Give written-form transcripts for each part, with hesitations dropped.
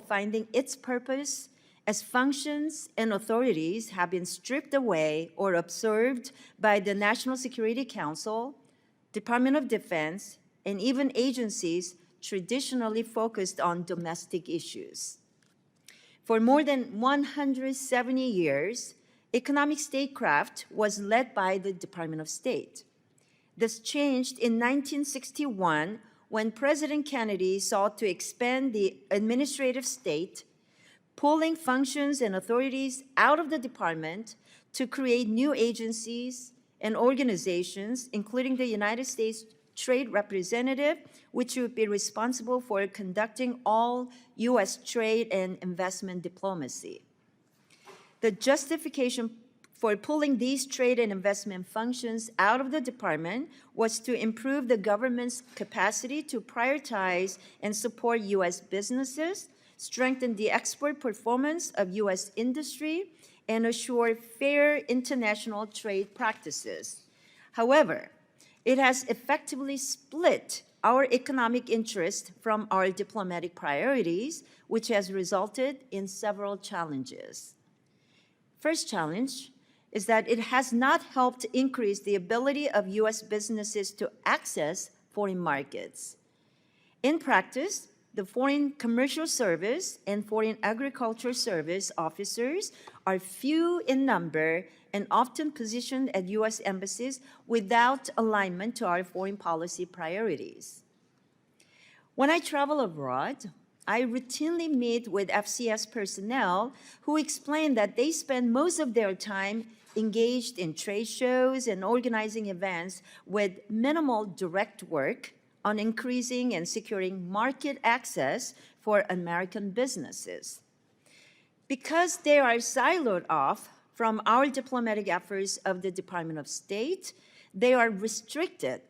finding its purpose as functions and authorities have been stripped away or absorbed by the National Security Council, Department of Defense, and even agencies traditionally focused on domestic issues. For more than 170 years, economic statecraft was led by the Department of State. This changed in 1961 when President Kennedy sought to expand the administrative state, pulling functions and authorities out of the department to create new agencies and organizations, including the United States Trade Representative, which would be responsible for conducting all U.S. trade and investment diplomacy. The justification for pulling these trade and investment functions out of the department was to improve the government's capacity to prioritize and support U.S. businesses, strengthen the export performance of U.S. industry, and assure fair international trade practices. However, it has effectively split our economic interest from our diplomatic priorities, which has resulted in several challenges. First challenge is that it has not helped increase the ability of U.S. businesses to access foreign markets. In practice, the Foreign Commercial Service and Foreign Agricultural Service officers are few in number and often positioned at U.S. embassies without alignment to our foreign policy priorities. When I travel abroad, I routinely meet with FCS personnel who explain that they spend most of their time engaged in trade shows and organizing events with minimal direct work on increasing and securing market access for American businesses. Because they are siloed off from our diplomatic efforts of the Department of State, they are restricted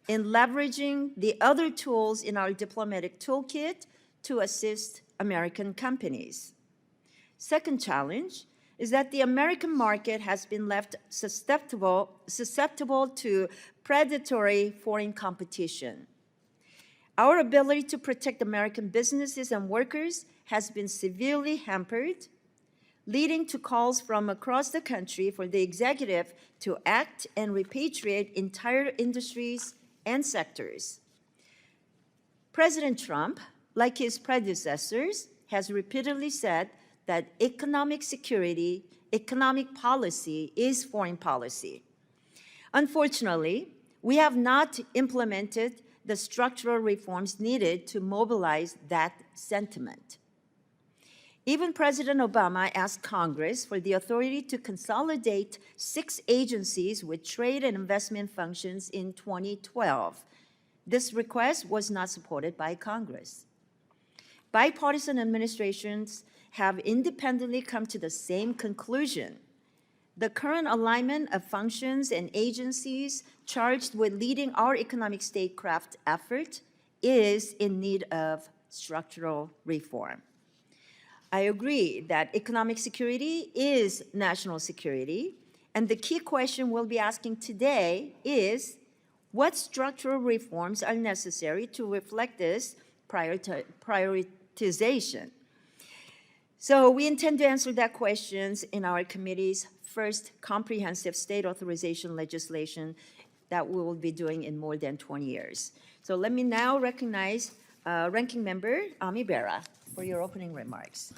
in leveraging the other tools in our diplomatic toolkit to assist American companies. Second challenge is that the American market has been left susceptible to predatory foreign competition. Our ability to protect American businesses and workers has been severely hampered, leading to calls from across the country for the executive to act and repatriate entire industries and sectors. President Trump, like his predecessors, has repeatedly said that economic security, economic policy is foreign policy. Unfortunately, we have not implemented the structural reforms needed to mobilize that sentiment. Even President Obama asked Congress for the authority to consolidate 6 agencies with trade and investment functions in 2012. This request was not supported by Congress. Bipartisan administrations have independently come to the same conclusion. The current alignment of functions and agencies charged with leading our economic statecraft effort is in need of structural reform. I agree that economic security is national security, and the key question we'll be asking today is, what structural reforms are necessary to reflect this prioritization? So we intend to answer that questions in our committee's first comprehensive state authorization legislation that we will be doing in more than 20 years. So let me now recognize Ranking Member Ami Bera for your opening remarks.